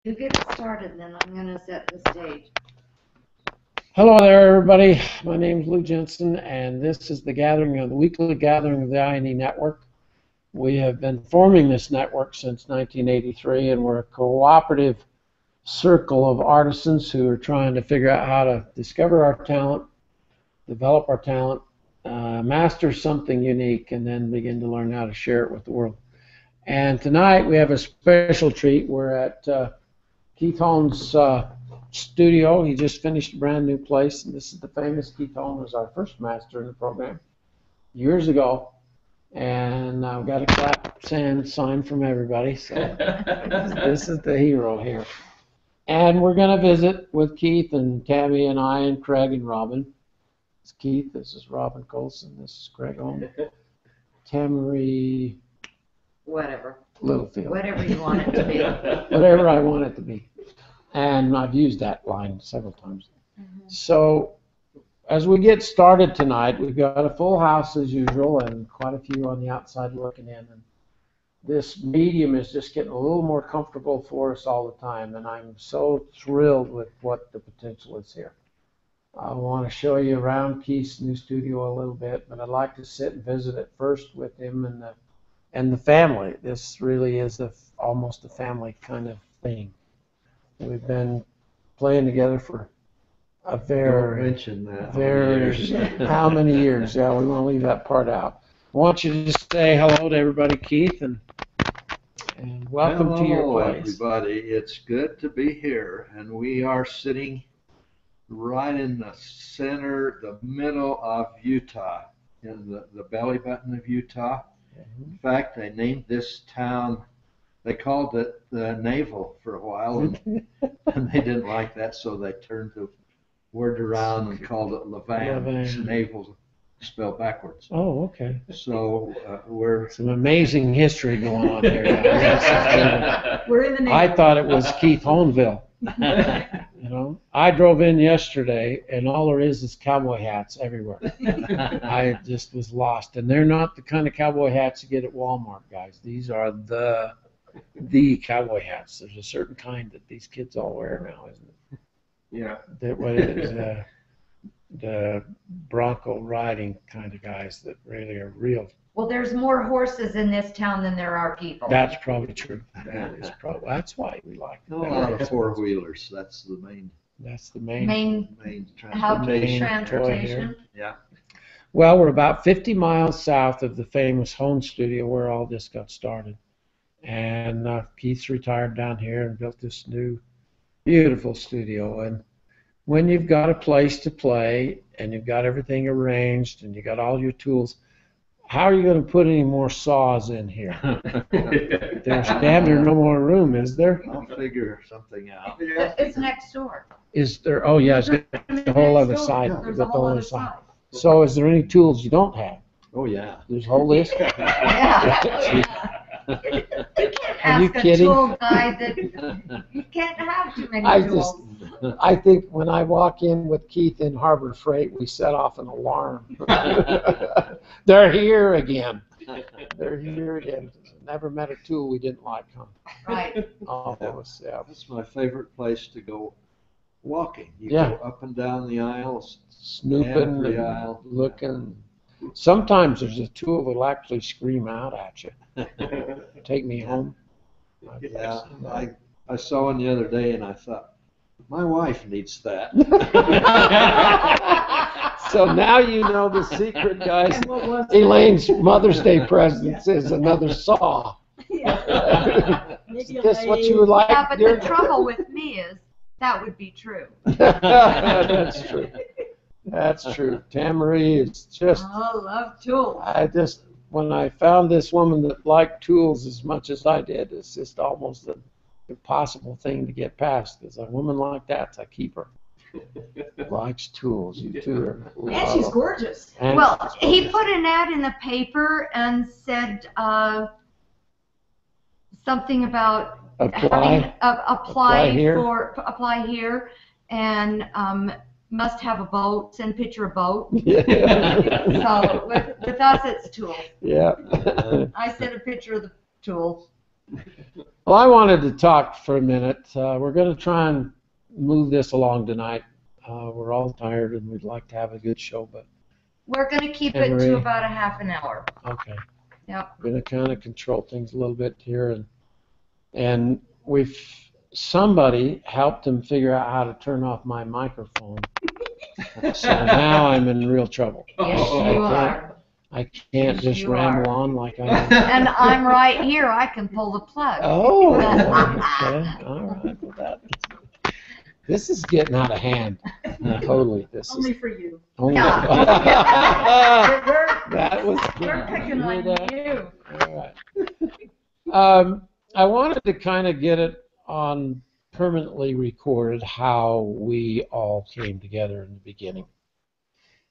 You get started, then I'm going to set the stage. Hello there, everybody. My name is Lou Jensen, and this is the weekly gathering of the I&E Network. We have been forming this network since 1983, and we're a cooperative circle of artisans who are trying to figure out how to discover our talent, develop our talent, master something unique, and then begin to learn how to share it with the world. And tonight we have a special treat. We're at Keith Holmes' studio. He just finished a brand new place, and this is the famous Keith Holmes, was our first master in the program years ago. And I've got a clap sign from everybody, so this is the hero here. And we're going to visit with Keith and Tammy and I and Craig and Robin. This is Keith, this is Robin Coalson, this is Craig Holmes, Tamaree, Whatever. Littlefield. Whatever you want it to be. Whatever I want it to be. And I've used that line several times. So as we get started tonight, we've got a full house as usual and quite a few on the outside looking in. And this medium is just getting a little more comfortable for us all the time. And I'm so thrilled with what the potential is here. I want to show you around Keith's new studio a little bit, but I'd like to sit and visit it first with him and the family. This really is almost a family kind of thing. We've been playing together for a very, how many years? Yeah, we want to leave that part out. I want you to say hello to everybody, Keith, and welcome to your place. Hello, everybody. It's good to be here, and we are sitting right in the center, the middle of Utah, in the belly button of Utah. In fact, they named this town, they called it the Navel for a while, and they didn't like that, so they turned the word around and called it Levan. It's Navel spelled backwards. Oh, okay. So we're... Some amazing history going on here. We're in the Navel. I thought it was Keith Holmesville. You know, I drove in yesterday, and all there is cowboy hats everywhere. I just was lost, and they're not the kind of cowboy hats you get at Walmart, guys. These are the cowboy hats. There's a certain kind that these kids all wear now, isn't it? Yeah. What it is, the Bronco riding kind of guys that really are real. Well, there's more horses in this town than there are people. That's probably true. That's why we like it. A lot of four-wheelers. That's the main. That's the main transportation. Yeah. Well, we're about 50 miles south of the famous Holmes studio where all this got started. And Keith's retired down here and built this new, beautiful studio. And when you've got a place to play and you've got everything arranged and you've got all your tools, how are you going to put any more saws in here? There's damn near no more room, is there? I'll figure something out. It's next door. Is there? Oh, yeah, it's got the whole other side. There's a whole other side. So is there any tools you don't have? Oh, yeah. There's a whole list? Yeah. Are you kidding? A tool guy that you can't have too many tools. I think when I walk in with Keith in Harbor Freight, we set off an alarm. They're here again. They're here again. Never met a tool we didn't like, huh? Right. Oh, yeah. That's my favorite place to go walking. You Yeah. go up and down the aisles, Snooping every and aisle. looking. Sometimes there's a tool that'll actually scream out at you. Take me home. Yeah, I saw one the other day and I thought, my wife needs that. So now you know the secret, guys. Elaine's Mother's Day present is another saw. Yeah. Is this what you would like? Yeah, but the trouble with me is that would be true. That's true. That's true. Tamaree is just... I love tools. When I found this woman that liked tools as much as I did, it's just almost an impossible thing to get past, because a woman like that's a keeper. Likes tools. You two are... And she's gorgeous. Well, he put an ad in the paper and said something about apply here, and must have a boat, send picture of boat. So with us it's tools. Yeah. I sent a picture of the tool. Well, I wanted to talk for a minute. We're going to try and move this along tonight. We're all tired and we'd like to have a good show, but we're going to keep it to about a half an hour. Okay. Yep. We're going to kind of control things a little bit here, and somebody helped him figure out how to turn off my microphone. So now I'm in real trouble. Yes, you are. I can't just ramble on like I am. And I'm right here. I can pull the plug. Oh, okay. All right. Well, this is getting out of hand. Totally. Only for you. Only Yeah. that was good. We're picking on you. All right. I wanted to kind of get it on permanently recorded how we all came together in the beginning.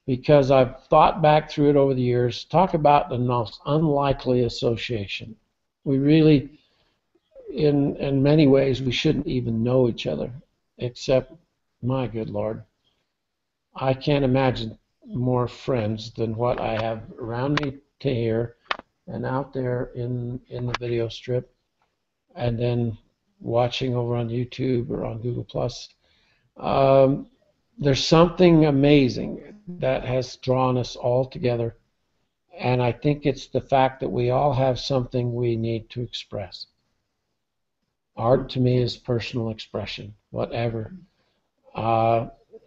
Because I've thought back through it over the years, talk about the most unlikely association. We really, in many ways, we shouldn't even know each other, except, my good Lord, I can't imagine more friends than what I have around me to here and out there in the video strip, and then watching over on YouTube or on Google+. There's something amazing that has drawn us all together, and I think it's the fact that we all have something we need to express. Art to me is personal expression, whatever.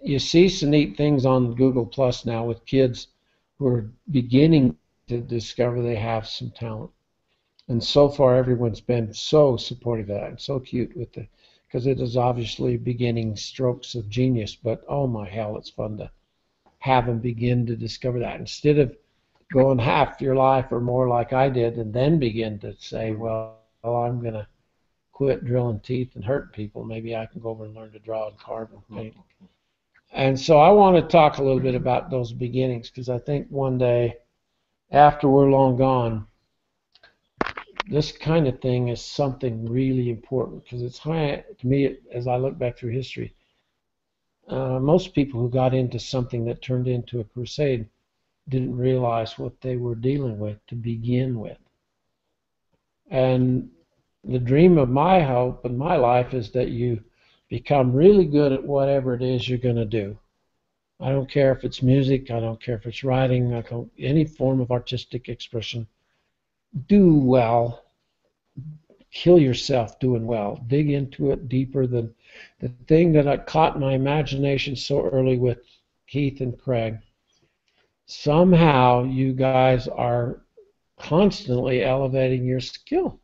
You see some neat things on Google Plus now with kids who are beginning to discover they have some talent. And so far, everyone's been so supportive of that and so cute with it, because it is obviously beginning strokes of genius. But oh my hell, it's fun to have them begin to discover that instead of going half your life or more like I did, and then begin to say, well, I'm going to quit drilling teeth and hurting people. Maybe I can go over and learn to draw and carve and paint. And so I want to talk a little bit about those beginnings, because I think one day, after we're long gone, this kind of thing is something really important, because it's high to me as I look back through history. Most people who got into something that turned into a crusade didn't realize what they were dealing with to begin with. And the dream of my hope in my life is that you become really good at whatever it is you're going to do. I don't care if it's music, I don't care if it's writing, any form of artistic expression. Do well. Kill yourself doing well. Dig into it deeper than the thing that I caught my imagination so early with Keith and Craig. Somehow you guys are constantly elevating your skill.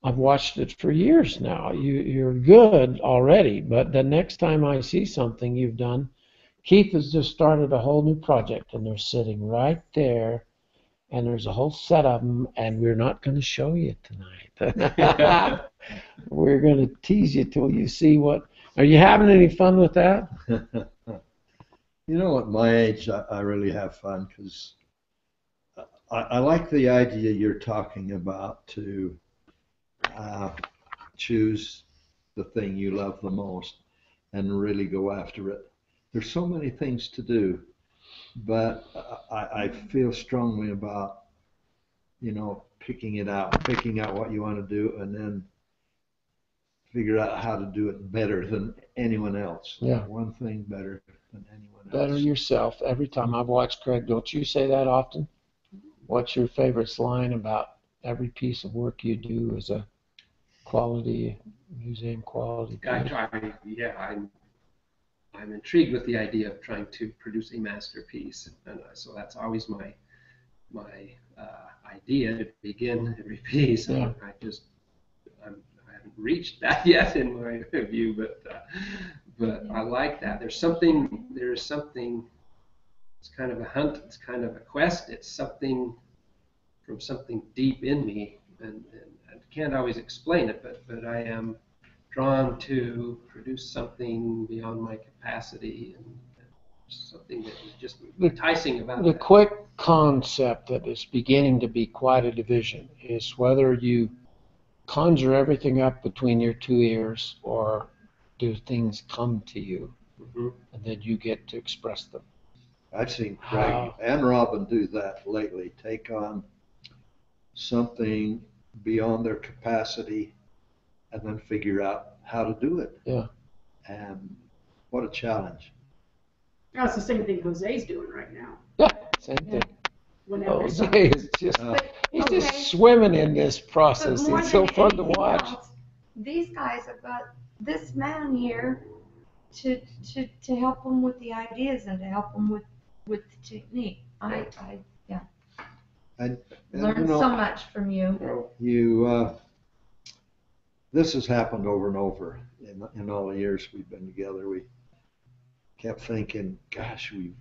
I've watched it for years now. You're good already, but the next time I see something you've done, Keith has just started a whole new project, and they're sitting right there, and there's a whole set of them, and we're not going to show you tonight. We're going to tease you till you see what. Are you having any fun with that? You know, at my age, I really have fun, because I like the idea you're talking about, to choose the thing you love the most and really go after it. There's so many things to do, but I feel strongly about, picking out what you want to do, and then figure out how to do it better than anyone else. Yeah. One thing better than anyone else. Better yourself. Every time I've watched Craig, don't you say that often? What's your favorite line about every piece of work you do as a quality, museum quality? I'm intrigued with the idea of trying to produce a masterpiece, and so that's always my idea to begin every piece. Yeah. I haven't reached that yet in my view, but I like that. There's something. It's kind of a hunt. It's kind of a quest. It's something from something deep in me, and I can't always explain it, but I am drawn to produce something beyond my capacity, and something that is just enticing about the that. quick concept that is beginning to be quite a division is whether you conjure everything up between your two ears, or do things come to you, and then you get to express them. I've seen Craig and Robin do that lately. Take on something beyond their capacity and then figure out how to do it. Yeah. And what a challenge. That's the same thing Jose's doing right now. Yeah, same thing. Whenever Jose is just, he's Okay. just swimming in this But process. more It's so than fun to anything watch. else, these guys have got this man here to help them with the ideas and to help them with the technique. I And learned you know, so much from you. This has happened over and over in all the years we've been together. We kept thinking, gosh, we've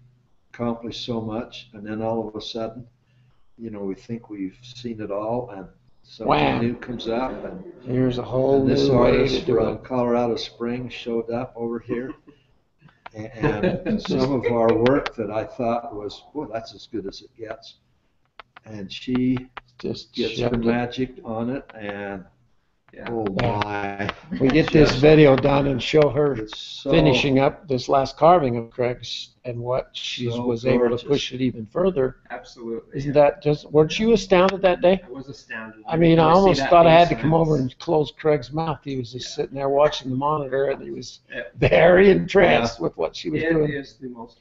accomplished so much, and then all of a sudden, we think we've seen it all, and something Wham. new comes up, and Here's a whole this new way artist to do from it. Colorado Springs showed up over here, and some of our work that I thought was, boy, that's as good as it gets, and she Just gets her magic on it, and oh my. We get this video done and show her It's so, finishing up this last carving of Craig's and what she So was able to gorgeous. push it even further. Absolutely. Isn't that just, weren't you astounded that day? I was astounded. I mean, I You see almost that thought I many had to come times. over and close Craig's mouth. He was just sitting there watching the monitor, and he was Yeah. very entranced with what she was It doing. is the most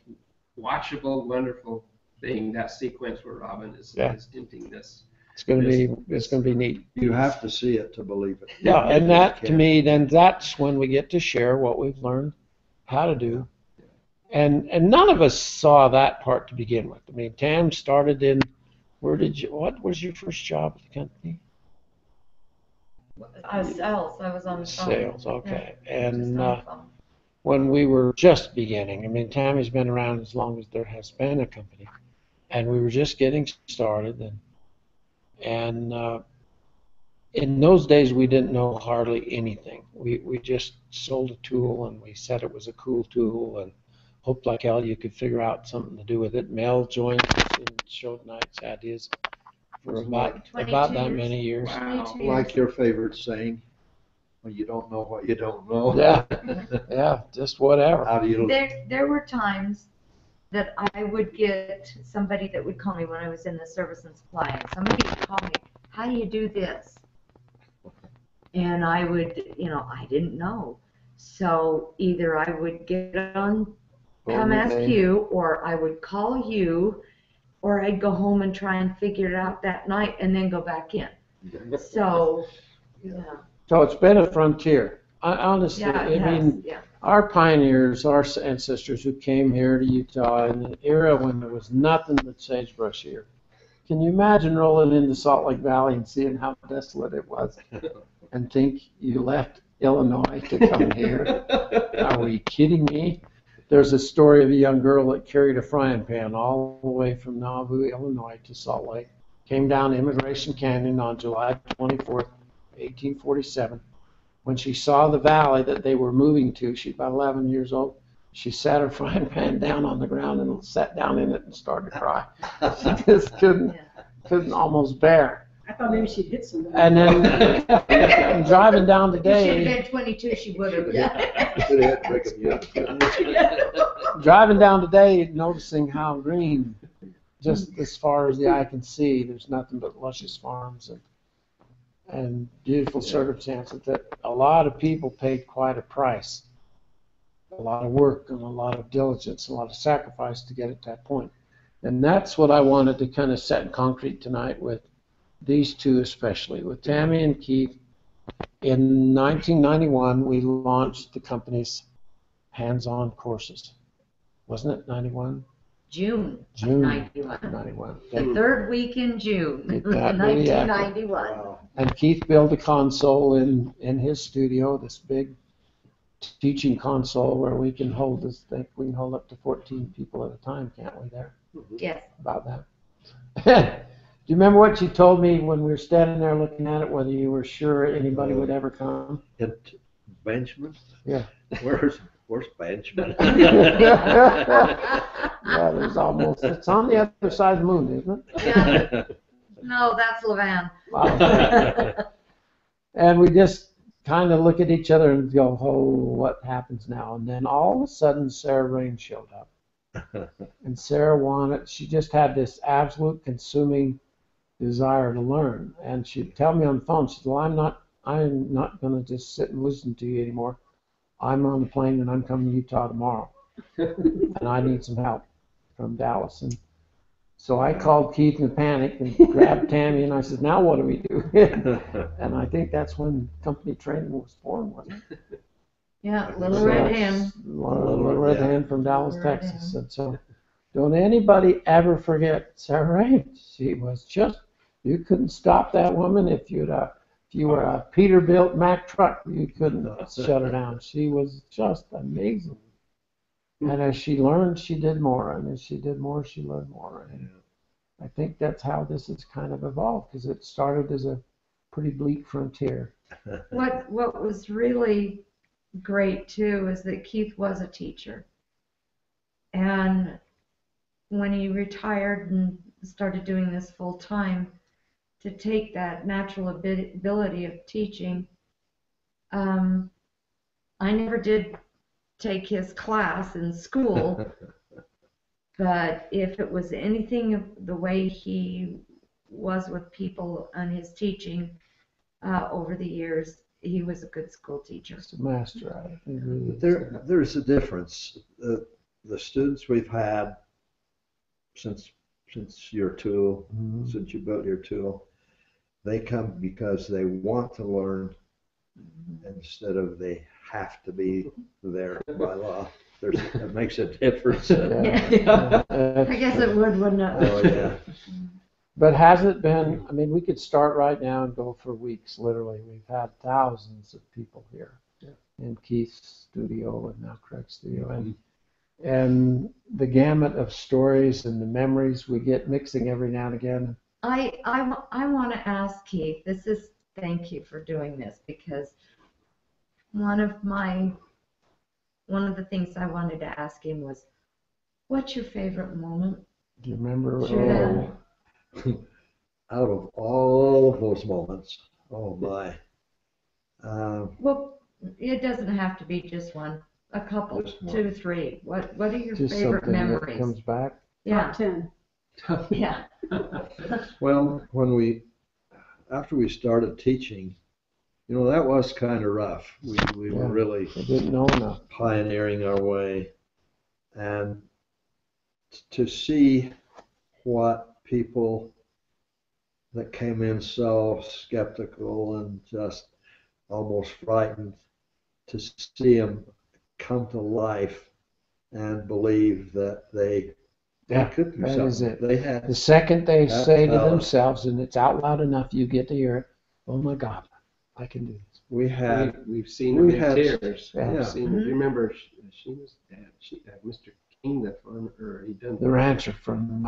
watchable, wonderful thing, that sequence where Robin is hinting this. It's going to be neat. you have to see it to believe it. Yeah, and that to You me, then that's when we get to share what we've learned how to do. And none of us saw that part to begin with. I mean, Tam started in, what was your first job at the company? Sales. I was on the phone. Sales, okay. Just And on the phone. when we were just beginning, I mean, Tammy's been around as long as there has been a company. And we were just getting started. And in those days, we didn't know hardly anything. We just sold a tool, and we said it was a cool tool, and hoped like hell you could figure out something to do with it. Mel joined us and showed Knight's ideas for about 22 that years. many years. Wow. 22 Like years. your favorite saying, well, you don't know what you don't know. Yeah, yeah, just whatever. How do you, There were times that I would get somebody that would call me when I was in the service and supply, and somebody would call me, how do you do this? And I would, I didn't know. So either I would get on, come ask you, or I would call you, or I'd go home and try and figure it out that night and then go back in. So, yeah. So it's been a frontier. Honestly, Yeah, I it has, mean, yeah. our pioneers, our ancestors who came here to Utah in an era when there was nothing but sagebrush here. Can you imagine rolling into Salt Lake Valley and seeing how desolate it was and think you left Illinois to come here? Are you kidding me? There's a story of a young girl that carried a frying pan all the way from Nauvoo, Illinois to Salt Lake, came down Immigration Canyon on July 24th, 1847. When she saw the valley that they were moving to, she's about 11 years old, she sat her frying pan down on the ground and sat down in it and started to cry. She just couldn't almost bear. I thought maybe she'd hit somebody. And then driving down If she had today, been 22, she would have. Should have had Brigham Young. driving down today, noticing how green, just as far as the eye can see, there's nothing but luscious farms and beautiful circumstances that a lot of people paid quite a price. A lot of work and a lot of diligence, a lot of sacrifice to get at that point. And that's what I wanted to kind of set in concrete tonight with these two especially. With Tammy and Keith, in 1991, we launched the company's hands-on courses. Wasn't it 91? June June 91. 91. The third week in June, Get that really accurate. 1991. Wow. And Keith built a console in his studio, this big teaching console where we can hold up to 14 people at a time, can't we there? Yes. About that. Do you remember what you told me when we were standing there looking at it, whether you were sure anybody would ever come? Benjamin? Yeah. Where's Benjamin? Yeah, it's on the other side of the moon, isn't it? Yeah. No, that's Levan. Wow. And we just kind of look at each other and go, oh, what happens now? And then all of a sudden, Sarah Rain showed up. And Sarah she just had this absolute consuming desire to learn. And she'd tell me on the phone, she said, well, I'm not going to just sit and listen to you anymore. I'm on the plane and I'm coming to Utah tomorrow. And I need some help from Dallas. And so I called Keith in a panic and grabbed Tammy and I said, now what do we do? And I think that's when company training was born, wasn't it? Yeah, think Little so. Red Hen. Little Red Yeah. Hen from Dallas, Little Red Texas. Hen. And so don't anybody ever forget Sarah Ray. She was just, you couldn't stop that woman. If you were a Peterbilt Mack truck, you couldn't shut her down. She was just amazing. And as she learned, she did more. And as she did more, she learned more. And I think that's how this has kind of evolved, because it started as a pretty bleak frontier. What was really great too is that Keith was a teacher. And when he retired and started doing this full time, to take that natural ability of teaching, I never did take his class in school, but if it was anything of the way he was with people and his teaching over the years, he was a good school teacher. Just a master at it. He really is. There's a difference. The students we've had since your tool, Mhm. since you built your tool, they come because they want to learn instead of they have to be there by law. It makes a difference. Yeah. I guess it would, wouldn't it? Oh, yeah. But has it been, I mean, we could start right now and go for weeks, literally. We've had thousands of people here in Keith's studio and now Craig's studio. And the gamut of stories and the memories we get mixing every now and again. I want to ask Keith, thank you for doing this, because one of the things I wanted to ask him was, what's your favorite moment? Do you remember? Sure. Out of all of those moments, oh my. Well, it doesn't have to be just one, a couple, Just one. 2, 3. What are your Just favorite something that memories? comes back. Yeah, Top 10. yeah. Well, after we started teaching, that was kind of rough. We were Yeah. really I didn't know enough. pioneering our way, and to see what people that came in so skeptical and just almost frightened, to see them come to life and believe that they could do that something. is it. They had The second they That's say to valid. themselves, and it's out loud enough, you get to hear it, oh my God, I can do this. We've seen her in tears. Yeah. We've seen her. Do you remember Sheena's dad? Mr. King, the farmer, or he done The rancher from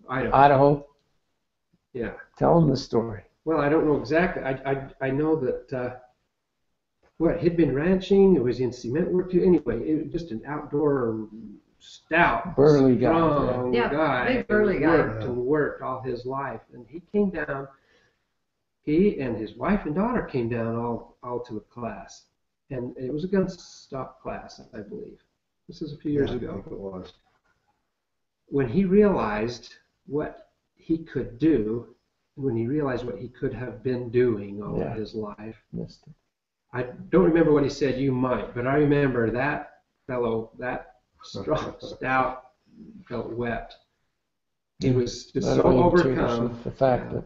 Idaho. Idaho, Yeah. tell them the story. Well, I don't know exactly. I know that he'd been ranching. It was in cement work too. Anyway, it was just an outdoor, stout, Burly guy, strong yeah. guy. Big burly guy. Worked and worked all his life, and he came down. He and his wife and daughter came down all to a class, and it was a gun stock class, I believe. This is a few years I ago. think it was. When he realized what he could do, when he realized what he could have been doing all of his life, Missed it. I don't remember what he said. You might, but I remember that fellow, that strong, stout, felt wet. He was just Not so only tears, overcome. the fact that,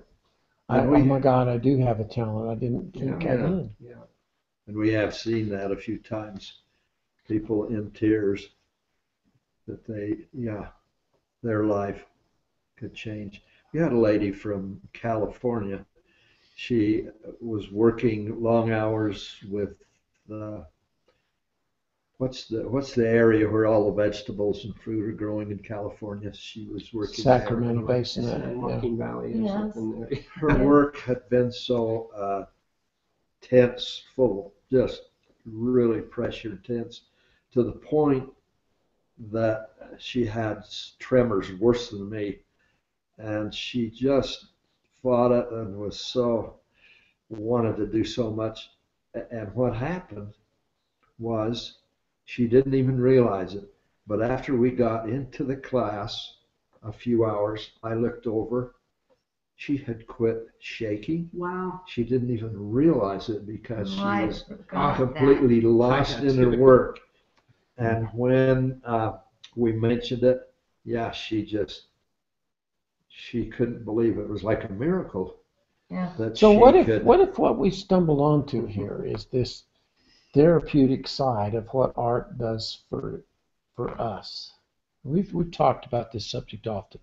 And oh my God, I do have a talent. I didn't think I Yeah. did. Yeah. And we have seen that a few times. People in tears that their life could change. We had a lady from California. She was working long hours with what's the area where all the vegetables and fruit are growing in California? She was working Sacramento there. Basin. San Joaquin Valley or Yes. something there. Her work had been so tense, full, just really pressure tense, to the point that she had tremors worse than me, and she just fought it and wanted to do so much. And what happened was, she didn't even realize it, but after we got into the class a few hours, I looked over. she had quit shaking. Wow. She didn't even realize it because she I was forgot completely lost I in her too. work. And when we mentioned it, yeah, she couldn't believe it. It was like a miracle Yeah. that So she could. what if what we stumbled onto here is this therapeutic side of what art does for us? We've talked about this subject often.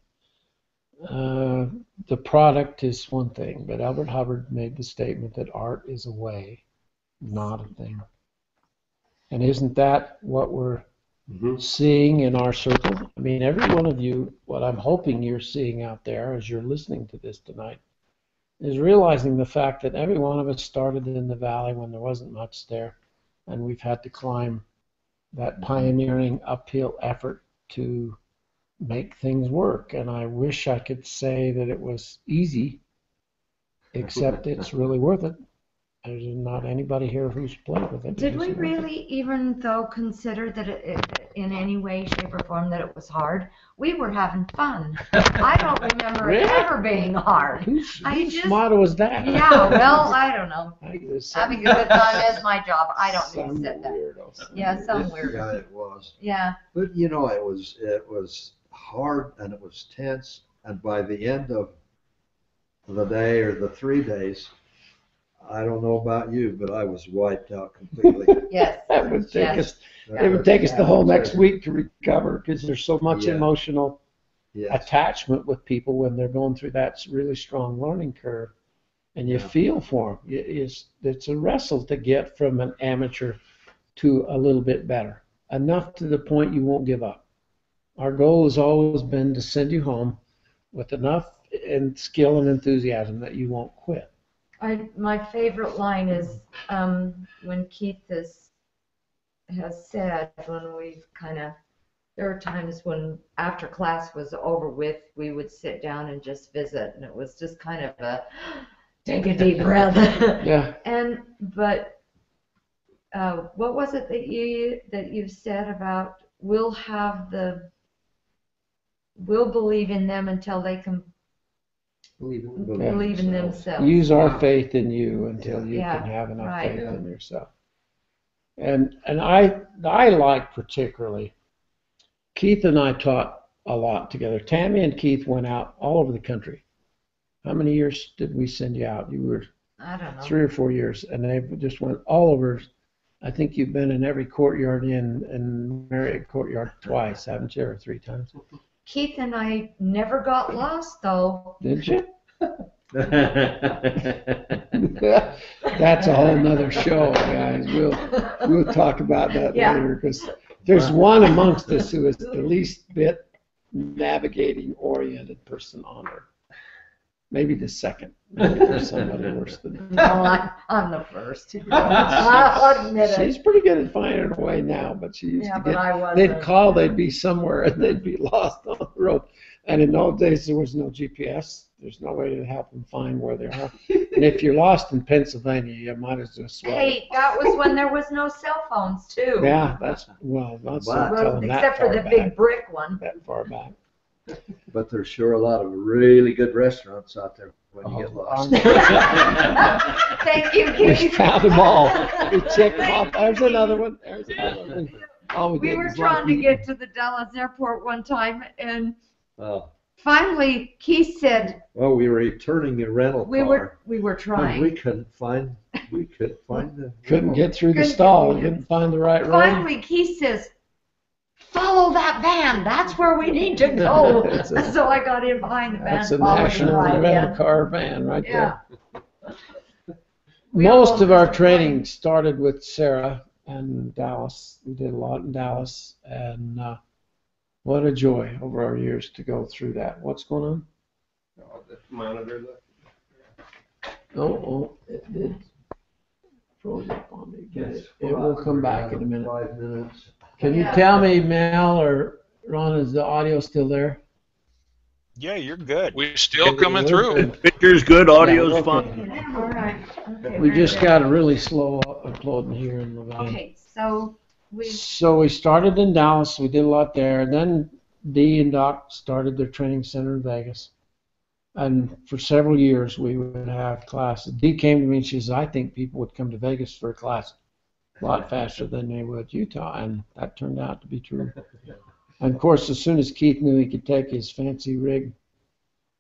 The product is one thing, but Albert Hubbard made the statement that art is a way, not a thing. And isn't that what we're seeing in our circle? I mean, every one of you, what I'm hoping you're seeing out there as you're listening to this tonight, is realizing the fact that every one of us started in the valley when there wasn't much there, and we've had to climb that pioneering uphill effort to make things work. And I wish I could say that it was easy, except it's really worth it. There's not anybody here who's played with it. Did we really even though consider that it in any way, shape, or form that it was hard? We were having fun. I don't remember it Really? ever being hard. Whose just- motto was that? Yeah, well, I don't know. I think there's Having a good time is my job. I don't some need to sit there. weirdo. Yeah, some weird. Yeah, it was. Yeah. But you know, it was hard and it was tense. And by the end of the day or the 3 days, I don't know about you, but I was wiped out completely. Yes. That would take Yes. us. It would take us the whole next week to recover because there's so much Yeah. emotional Yes. attachment with people when they're going through that really strong learning curve, and you Yeah. feel for them. It's a wrestle to get from an amateur to a little bit better, enough to the point you won't give up. Our goal has always been to send you home with enough skill and enthusiasm that you won't quit. My favorite line is when Keith has said when we've there are times when after class was over with, we would sit down and just visit, and it was just kind of a take a deep breath. Yeah. But what was it that you said about we'll believe in them until they can believe in themselves. Use our faith in you until you Yeah, can have enough right. faith in yourself. And I like particularly, Keith and I taught a lot together. Tammy and Keith went out all over the country. How many years did we send you out? You were I don't know. 3 or 4 years, and they just went all over. I think you've been in every courtyard in Marriott Courtyard twice, haven't you, or 3 times? Keith and I never got lost though. Did you? That's a whole nother show, guys. We'll talk about that Yeah. later because there's one amongst us who is the least bit navigating oriented person on earth. Maybe the second. Maybe there's somebody worse than me. No, I'm the first. I'll admit it. She's pretty good at finding her way now, but she used Yeah, to but get. I wasn't. They'd call, they'd be somewhere, and they'd be lost on the road. And in those days, there was no GPS. There's no way to help them find where they are. And if you're lost in Pennsylvania, you might as well swallow. Hey, that was when there was no cell phones too. Yeah, that's well, that's not Wow. telling that Except for far the back. big brick one. That far back. But there's sure a lot of really good restaurants out there when you get lost. Thank you, We Keith. found them all. We checked them off. There's another one. There's another one. All We did were was trying to like- get to the Dallas airport one time, and Oh, finally Keith said well, we were returning a rental we car. were And we trying. couldn't find the Couldn't get through the Couldn't stall. get- Couldn't find the right road. Finally, Keith says, "Follow that van. That's where we need to go." That's a- So I got in behind the van. That's a followed him national right rental in. car van right Yeah. there. We Most almost of our missed the training plane. started with Sarah and Dallas. We did a lot in Dallas, and what a joy over our years to go through that. What's going on? Oh, the monitor, It did. Froze up on me. It will come back in a minute. 5 minutes. Can you Yeah. tell me, Mel or Ron, is the audio still there? Yeah, you're good. We're still coming through. Picture's good, audio's Yeah, fine. okay. All right. Okay, We very just good. got a really slow uploading here in the van. Okay, so we So we started in Dallas. We did a lot there. Then Dee and Doc started their training center in Vegas. And for several years, we would have classes. Dee came to me and she says, I think people would come to Vegas for a class a lot faster than they would Utah. And that turned out to be true. And of course, as soon as Keith knew he could take his fancy rig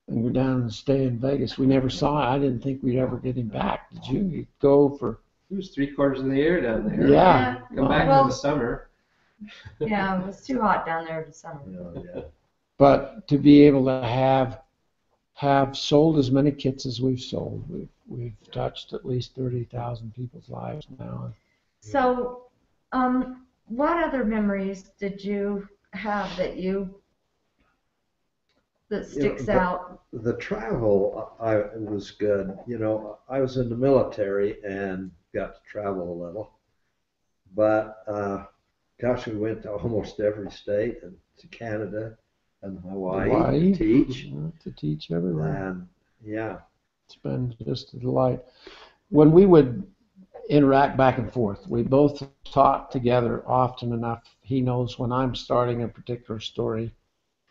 and go down and stay in Vegas, we never saw it. I didn't think we'd ever get him back. Did you? He'd go for... It was 3/4 of the year down there. Yeah. Come back Well, in the summer. Yeah, it was too hot down there this summer. Yeah. But to be able to have sold as many kits as we've sold, we've touched at least 30,000 people's lives now. So, what other memories did you have that sticks out? The travel, it was good. You know, I was in the military and got to travel a little. But, gosh, we went to almost every state and to Canada and Hawaii to teach. To teach everywhere. And, yeah. It's been just a delight. When we would interact back and forth, we both talk together often enough. He knows when I'm starting a particular story,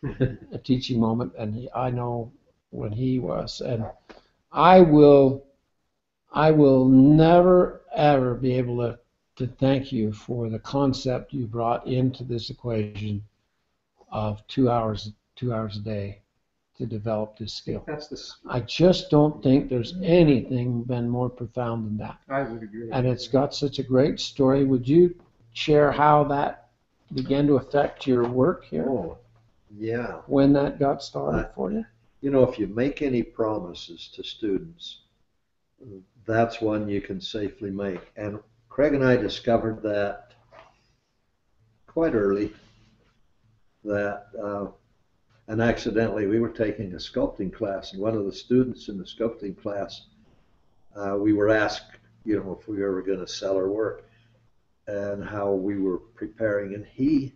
a teaching moment, and I know when he was. And I will never ever be able to thank you for the concept you brought into this equation of 2 hours a day to develop this skill. I just don't think there's anything been more profound than that. I would agree. And it's got such a great story. Would you share how that began to affect your work here? Oh, yeah. When that got started for you? You know, if you make any promises to students, that's one you can safely make. And Craig and I discovered that quite early, that, and accidentally, we were taking a sculpting class, and one of the students in the sculpting class, we were asked, you know, if we were going to sell our work and how we were preparing. And he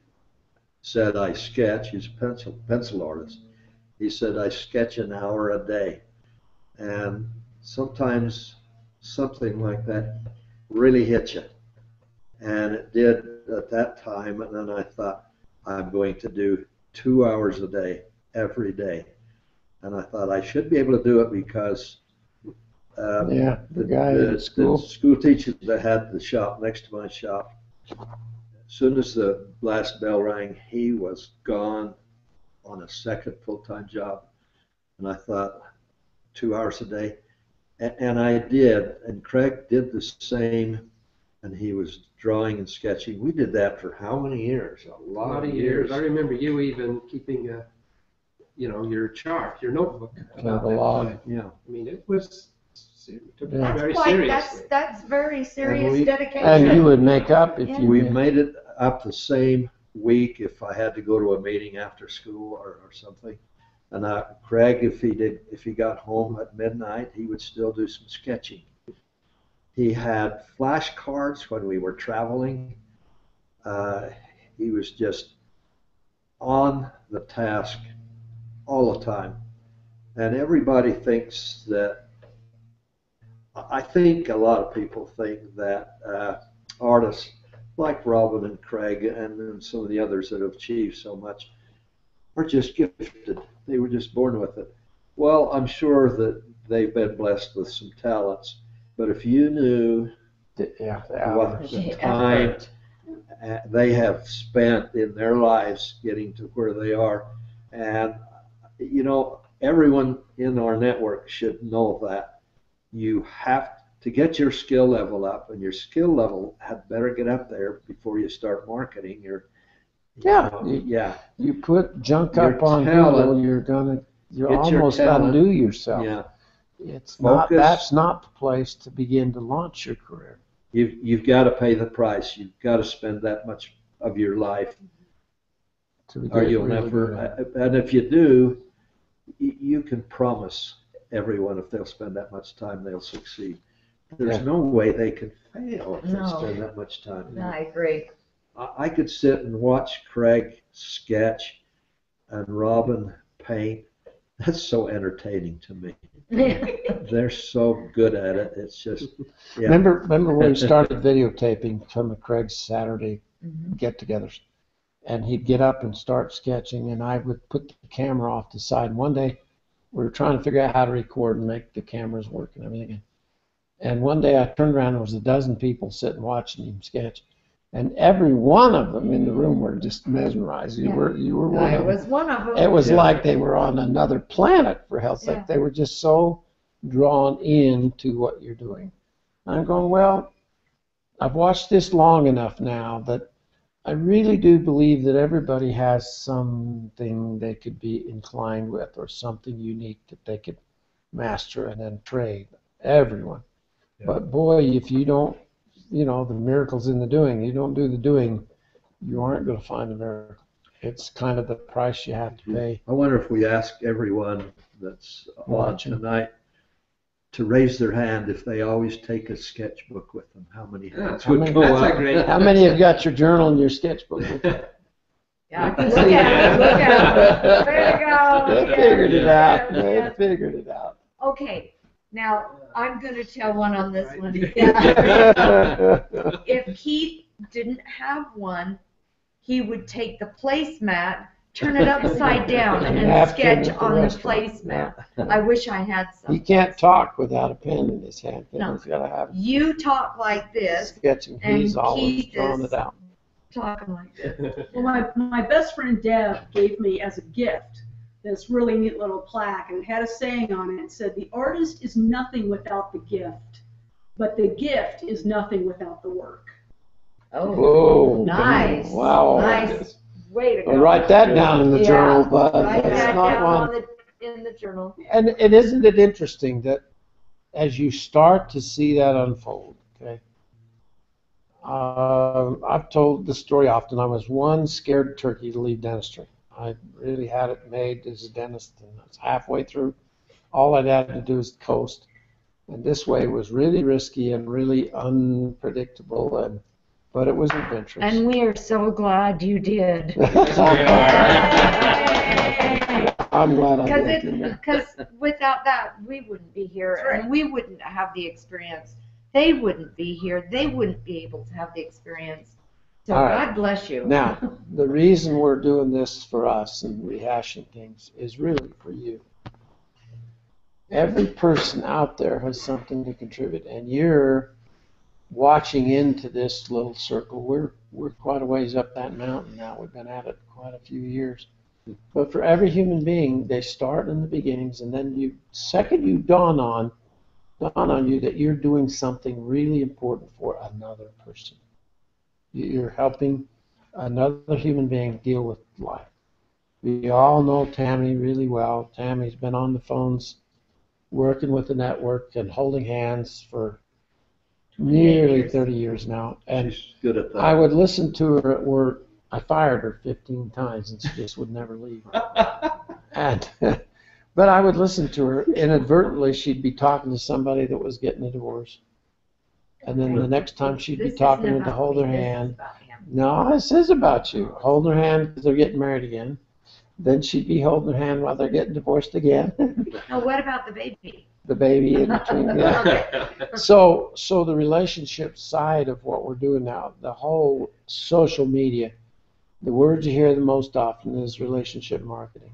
said, I sketch, he's a pencil artist. He said, I sketch an hour a day. And sometimes something like that really hit you. And it did at that time. And then I thought, I'm going to do 2 hours a day, every day. And I thought I should be able to do it because the guy at school. The school teacher that had the shop next to my shop, as soon as the last bell rang, he was gone on a second full-time job. And I thought, 2 hours a day. And I did. And Craig did the same. And he was drawing and sketching. We did that for how many years? A lot of years. I remember you even keeping your chart, your notebook. Kind of a log. Yeah. I mean, it was took it Yeah. very Quite, seriously. that's very serious we- dedication. And you would make up if you We made it up the same week if I had to go to a meeting after school or something. And Craig, if he got home at midnight, he would still do some sketching. He had flashcards when we were traveling. He was just on the task all the time. And everybody thinks that, I think a lot of people think that artists like Robin and Craig and some of the others that have achieved so much are just gifted. They were just born with it. Well, I'm sure that they've been blessed with some talents. But if you knew what the time they have spent in their lives getting to where they are, and you know, everyone in our network should know that you have to get your skill level up, and your skill level had better get up there before you start marketing your. You put junk Your up on talent, Google, you're get your almost talent. undo yourself. Yeah. That's not the place to begin to launch your career. You've got to pay the price. You've got to spend that much of your life, or you'll never. And if you do, you can promise everyone if they'll spend that much time, they'll succeed. There's no way they can fail if they spend that much time. No, I agree. I could sit and watch Craig sketch and Robin paint. That's so entertaining to me. They're so good at it. It's just. Yeah. Remember when we started videotaping some of Craig's Saturday get-togethers, and he'd get up and start sketching, and I would put the camera off the side. And one day, we were trying to figure out how to record and make the cameras work and everything. And one day I turned around and there was a dozen people sitting watching him sketch. And every one of them in the room were just mesmerized. You were one I of them. was one of them. It was like they were on another planet, for hell's sake. Yeah. They were just so drawn into what you're doing. I'm going, well, I've watched this long enough now that I really do believe that everybody has something they could be inclined with or something unique that they could master and then trade. Everyone. Yeah. But boy, if you don't, the miracle's in the doing. You don't do the doing, you aren't going to find the miracle. It's kind of the price you have to pay. I wonder if we ask everyone that's Watching tonight to raise their hand if they always take a sketchbook with them. How many hands How would many- go That's a up? great. How many have got your journal and your sketchbook? Yeah, look at it, look at it. There you go. They Yeah, figured it yeah, out. yeah. They figured it out. Okay, now, I'm gonna tell one on this one. If Keith didn't have one, he would take the placemat, turn it upside down, and Napkin sketch at the on the restaurant. placemat. I wish I had some. He can't talk without a pen in his hand. No. He's got to have You talk like this, sketching. and He's always Keith drawing is- it out. talking like this. Well, my best friend Deb gave me as a gift this really neat little plaque, and it had a saying on it. It said, "The artist is nothing without the gift, but the gift is nothing without the work." Oh, Whoa. nice. Wow. Nice. Way to go. Well, write that down in the Yeah, journal, but Write it's that not down one. in the journal. And isn't it interesting that as you start to see that unfold, okay? I've told the story often. I was one scared turkey to leave dentistry. I really had it made as a dentist, and I was halfway through. All I'd had to do was coast. And this way was really risky and really unpredictable, but it was adventurous. And we are so glad you did. I'm glad I did. Because without that, we wouldn't be here, and we wouldn't have the experience. They wouldn't be here. They wouldn't be able to have the experience. So All right. God bless you. Now, the reason we're doing this for us and rehashing things is really for you. Every person out there has something to contribute, and you're watching into this little circle. We're quite a ways up that mountain now. We've been at it quite a few years. But for every human being, they start in the beginnings, and then you dawn on you that you're doing something really important for another person. You're helping another human being deal with life. We all know Tammy really well. Tammy's been on the phones working with the network and holding hands for nearly 30 years now. And She's good at that. I would listen to her at work. I fired her 15 times and she just would never leave. And but I would listen to her. Inadvertently, she'd be talking to somebody that was getting a divorce. And then the next time she'd be This talking isn't to them to about hold me, their this is hand. about him. No, this is about you. Hold their hand because they're getting married again. Then she'd be holding their hand while they're getting divorced again. Now, what about the baby? The baby in between. Yeah. So the relationship side of what we're doing now, the whole social media, the word you hear the most often is relationship marketing.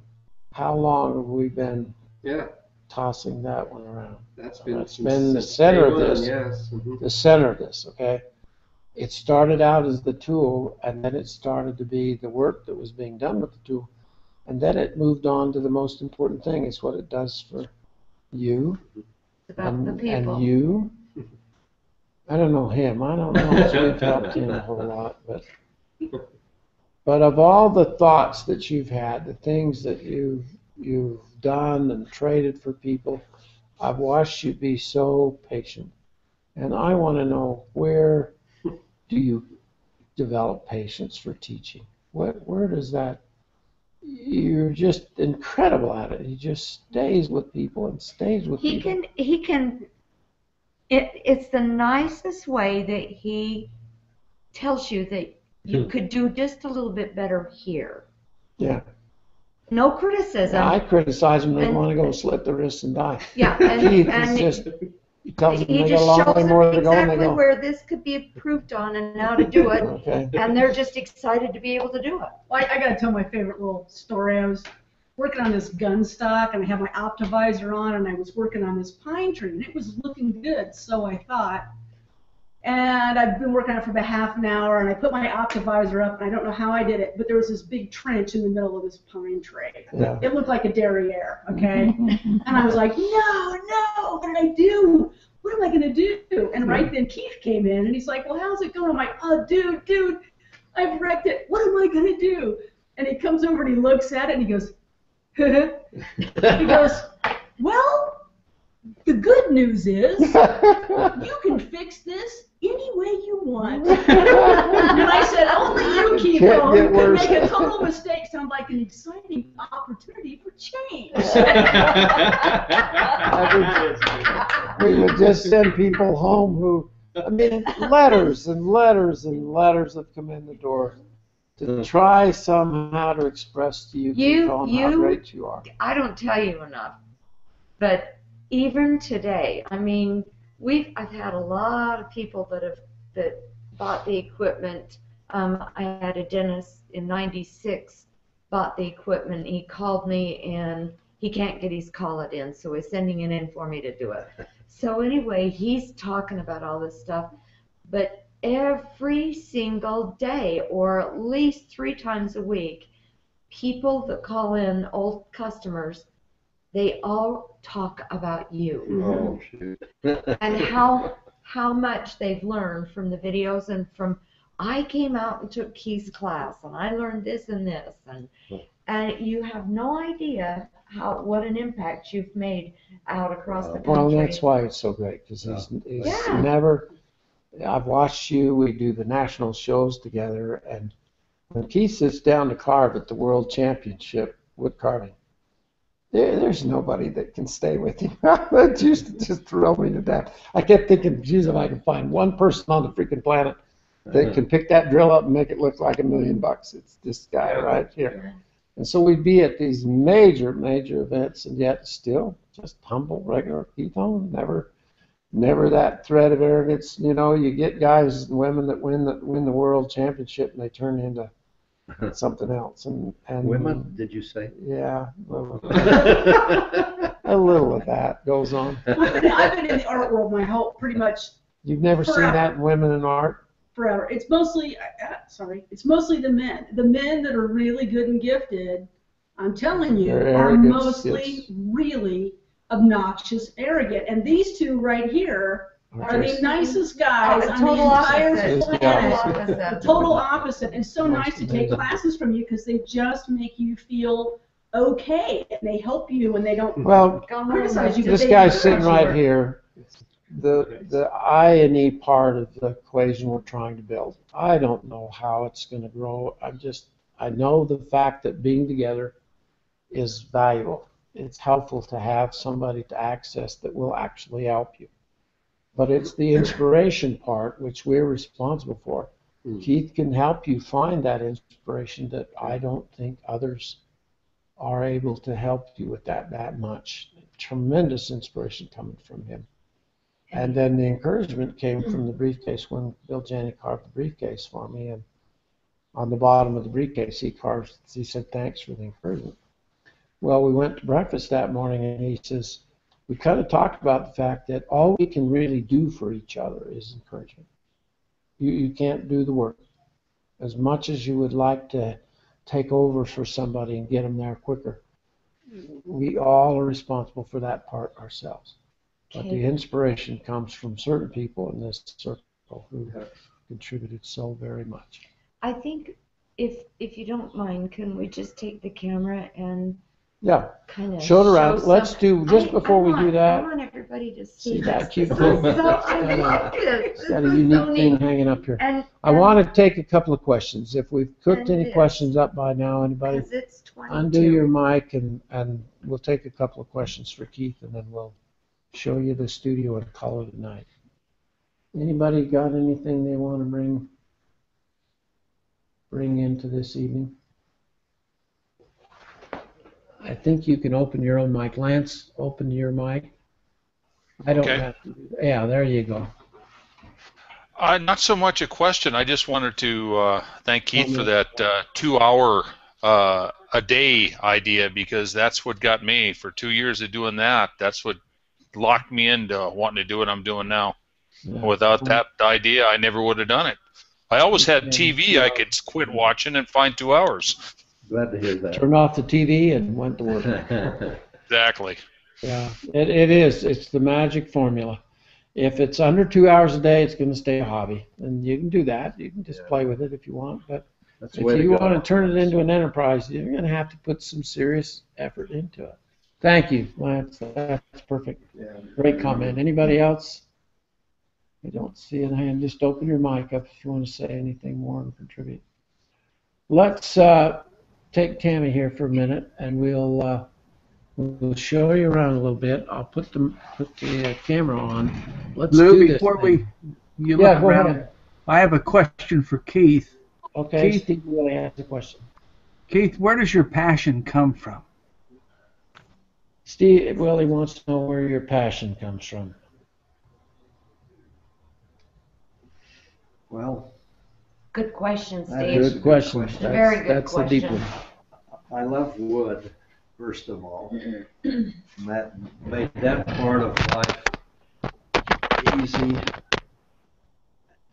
How long have we been Yeah, tossing that one around? that's been, That's been the since center day of one, this. Yes. Mhm. The center of this, okay? It started out as the tool, and then it started to be the work that was being done with the tool, and then it moved on to the most important thing. It's what it does for you It's about the people. and you. I don't know him. I don't know if we've helped him a whole lot, but of all the thoughts that you've had, the things that you've done and traded for people, I've watched you be so patient. And I want to know, where do you develop patience for teaching? Where does that? You're just incredible at it. He just stays with people and stays with people. He can, it's the nicest way that he tells you that you could do just a little bit better here. Yeah. No criticism. I criticize him. They And- want to go slit their wrists and die. Yeah, Keith and is just, he tells them he they got a just long shows way them more to go, and they exactly go. where this could be improved on and how to do it, Okay. and they're just excited to be able to do it. Well, I gotta tell my favorite little story. I was working on this gun stock, and I had my optivisor on, and I was working on this pine tree, and it was looking good, so I thought. And I've been working on it for about half an hour, and I put my optivisor up, and I don't know how I did it, but there was this big trench in the middle of this pine tree. Yeah. It looked like a derriere, okay? And I was like, no, what did I do? What am I going to do? And right then Keith came in, and he's like, well, how's it going? I'm like, oh, dude, I've wrecked it. What am I going to do? And he comes over, and he looks at it, and he goes, he goes, well, the good news is you can fix this any way you want. And I said, only you, Keith, can make a total mistake sound like an exciting opportunity for change. We would just send people home who, I mean, letters and letters and letters have come in the door to try somehow to express to you how great you are. I don't tell you enough, but even today, I mean, I've had a lot of people that bought the equipment. I had a dentist in '96 bought the equipment. He called me and he can't get his call-it in, so he's sending it in for me to do it. So anyway, he's talking about all this stuff, but every single day, or at least 3 times a week, people that call in, old customers, they all talk about you. Oh, shoot. And how much they've learned from the videos and from, I came out and took Keith's class and I learned this and this, and you have no idea what an impact you've made out across the country. Well, that's why it's so great, because he's never, I've watched you, we do the national shows together, and when Keith sits down to carve at the World Championship wood carving, there's nobody that can stay with him. That used to just thrill me to death. I kept thinking, geez, if I can find one person on the freaking planet that can pick that drill up and make it look like $1 million, it's this guy right here. And so we'd be at these major events, and yet still just humble, regular Keith Holmes. Never that thread of arrogance. You know, you get guys and women that win the world championship, and they turn into something else. And Women, did you say? Yeah, a little of that goes on. I've been in the art world pretty much. You've never seen that in women in art? Forever. It's mostly, it's mostly the men. The men that are really good and gifted, I'm telling you, are mostly really obnoxious, arrogant. And these two right here are the nicest guys on the entire planet. Total opposite. And so nice to take classes from you because they just make you feel okay. And they help you and they don't criticize you. This guy's sitting right here. The I&E part of the equation we're trying to build. I don't know how it's going to grow. I know the fact that being together is valuable. It's helpful to have somebody to access that will actually help you. But it's the inspiration part which we're responsible for. Keith can help you find that inspiration that I don't think others are able to help you with that much. Tremendous inspiration coming from him. And then the encouragement came from the briefcase when Bill Janney carved the briefcase for me. And on the bottom of the briefcase, he said, thanks for the encouragement. Well, we went to breakfast that morning, and he says, we kind of talked about the fact that all we can really do for each other is encouragement. You can't do the work. As much as you would like to take over for somebody and get them there quicker, we all are responsible for that part ourselves. But the inspiration comes from certain people in this circle who have contributed so very much. I think if you don't mind, can we just take the camera and kind of show it around? Let's do, just before we do that. I want everybody to see that this. cute This thing. is so, I love this. It's got a unique thing hanging up here. I want to take a couple of questions. If we've cooked any questions up by now, anybody? Because it's 22. Undo your mic and we'll take a couple of questions for Keith, and then we'll show you the studio and call it a night. Anybody got anything they want to bring into this evening? I think you can open your own mic. Lance, open your mic. I don't have to do that. Yeah, there you go. Not so much a question. I just wanted to thank Keith for that 2-hour a day idea, because that's what got me for 2 years of doing that. That's what locked me into wanting to do what I'm doing now. Yeah. Without that idea, I never would have done it. I always had TV I could quit watching and find 2 hours. Glad to hear that. Turned off the TV and went to work. Exactly. Yeah, it is. It's the magic formula. If it's under 2 hours a day, it's going to stay a hobby, and you can do that. You can just play with it if you want. But That's the if way to you go. want to turn it into an enterprise, you're going to have to put some serious effort into it. Thank you, Lance. That's perfect. Yeah. Great comment. Anybody else? I don't see a hand. Just open your mic up if you want to say anything more and contribute. Let's take Tammy here for a minute, and we'll show you around a little bit. I'll put the camera on. Let's Lou, do this before thing. you Yeah, look go around, ahead. I have a question for Keith. Okay, Keith? Steve really has a question. Keith, where does your passion come from? Steve Willie wants to know where your passion comes from. Well, Good question, That Steve. is- Good question. question. That's, Very good that's the deep question. one. I love wood, first of all. That made that part of life easy.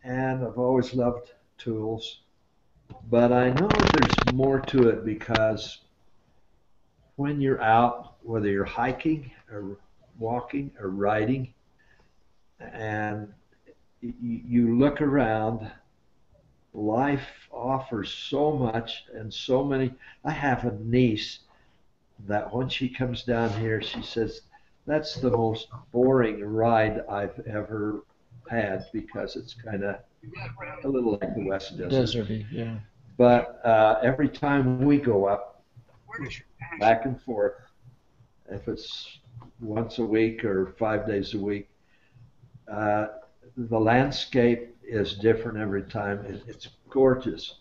And I've always loved tools. But I know there's more to it, because when you're out, whether you're hiking or walking or riding, and you look around, life offers so much and so many. I have a niece that when she comes down here, she says, that's the most boring ride I've ever had, because it's kind of a little like the West Desert. Deserty, yeah. But every time we go up, back and forth, if it's once a week or 5 days a week, the landscape is different every time. It's gorgeous.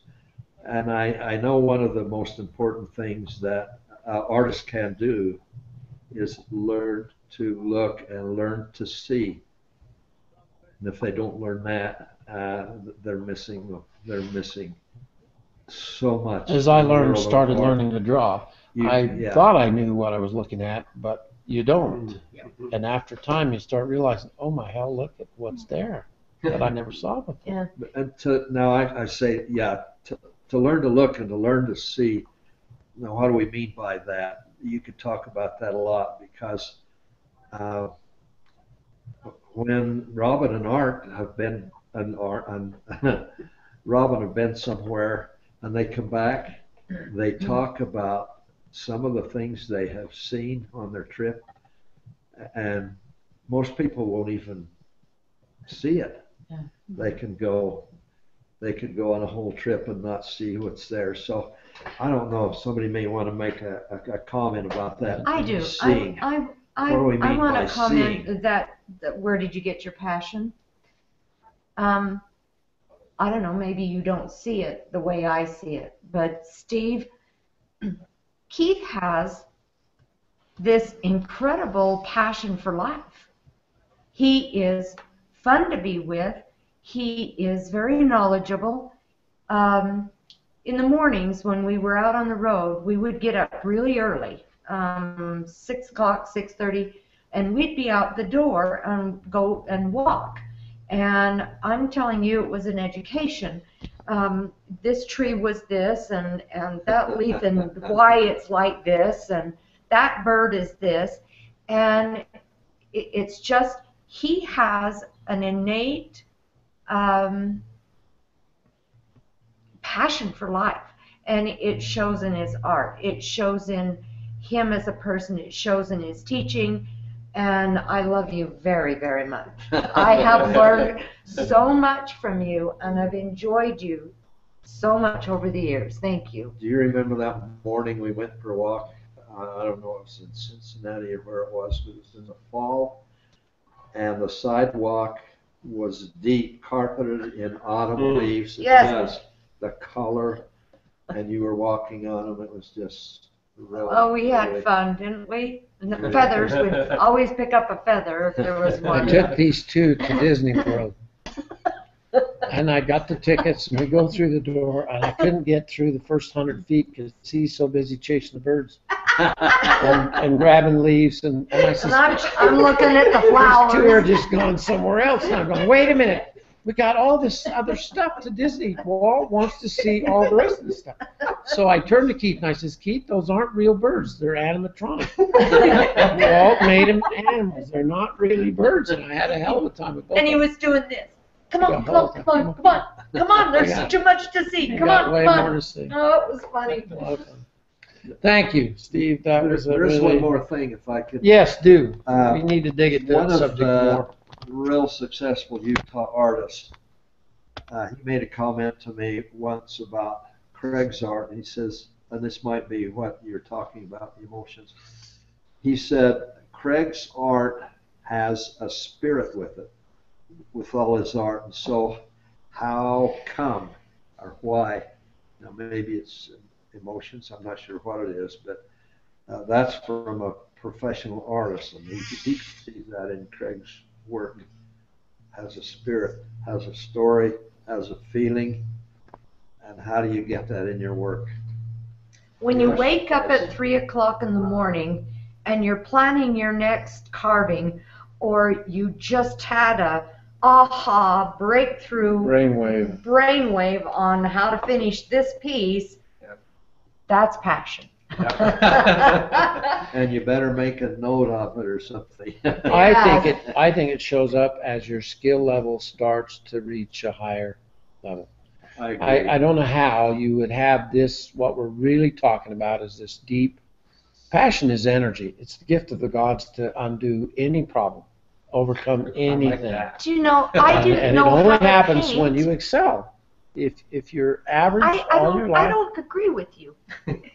And I know one of the most important things that artists can do is learn to look and learn to see. And if they don't learn that, they're missing so much. As I in the world of started art. learning to draw, I Yeah. thought I knew what I was looking at, but you don't. And after time, you start realizing, oh my hell, look at what's there that I never saw before. Yeah. And now I say, yeah, to learn to look and to learn to see. Now, what do we mean by that? You could talk about that a lot, because when Robin and Art have been Robin have been somewhere and they come back, they talk about some of the things they have seen on their trip, and most people won't even see it. Yeah. They can go on a whole trip and not see what's there. So I don't know if somebody may want to make a comment about that. I do. Seeing. I What do we mean want by to comment seeing? that where did you get your passion? I don't know, maybe you don't see it the way I see it, but Steve, Keith has this incredible passion for life. He is fun to be with. He is very knowledgeable. In the mornings when we were out on the road, we would get up really early, 6 o'clock, 6:30, and we'd be out the door and go and walk. And I'm telling you, it was an education. This tree was this, and that leaf, and why it's like this, and that bird is this. And it's just, he has an innate passion for life. And it shows in his art. It shows in him as a person. It shows in his teaching. And I love you very, very much. I have learned so much from you, and I've enjoyed you so much over the years. Thank you. Do you remember that morning we went for a walk? I don't know if it was in Cincinnati or where it was, but it was in the fall, and the sidewalk was deep, carpeted in autumn leaves. Yes. It was the color, and you were walking on them. It was just really. Oh, we had really- fun, didn't we? And the feathers, we'd always pick up a feather if there was I one. took these two to Disney World. And I got the tickets, and we go through the door, and I couldn't get through the first 100 feet because he's so busy chasing the birds and grabbing leaves. And I said, And I'm looking at the these two are flowers. just going somewhere else. And I'm going, wait a minute. We got all this other stuff to Disney. Walt wants to see all the rest of the stuff. So I turned to Keith and I says, Keith, those aren't real birds. They're animatronic. Walt made them animals. They're not really birds. And I had a hell of a time with both. And he was doing this. Come on, come on, come on, come on. Come on, there's too much to see. Come on, way come more on. to see. Oh, it was funny. Thank you, Steve. That was a There's really... one more thing, if I could. Yes, do. Uh, We need to dig into One that of subject the more. real successful Utah artists, he made a comment to me once about Craig's art, and he says, and this might be what you're talking about, the emotions. He said, Craig's art has a spirit with it, with all his art, and so how come, or why? Now maybe it's emotions, I'm not sure what it is, but that's from a professional artist, and he sees that in Craig's work. Has a spirit, has a story, has a feeling, and how do you get that in your work? When you wake up at 3 o'clock in the morning and you're planning your next carving, or you just had a aha breakthrough brainwave on how to finish this piece, that's passion. And you better make a note of it or something. I think it shows up as your skill level starts to reach a higher level. I agree. I don't know how you would have this. What we're really talking about is this deep passion is energy. It's the gift of the gods to undo any problem, overcome anything. Do you know, I didn't and know it only how to happens paint. when you excel. If you're average I all your don't, life, I don't agree with you.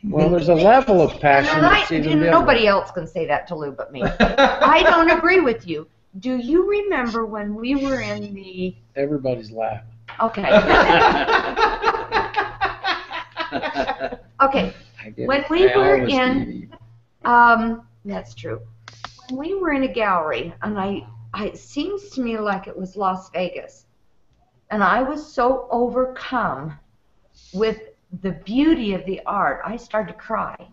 well, there's a level of passion And that's even beyond. nobody else can say that to Lou but me. I don't agree with you. Do you remember when we were in the... Everybody's laughing. Okay. Okay. When we were in... that's true. When we were in a gallery, and it seems to me like it was Las Vegas, and I was so overcome with the beauty of the art, I started to cry.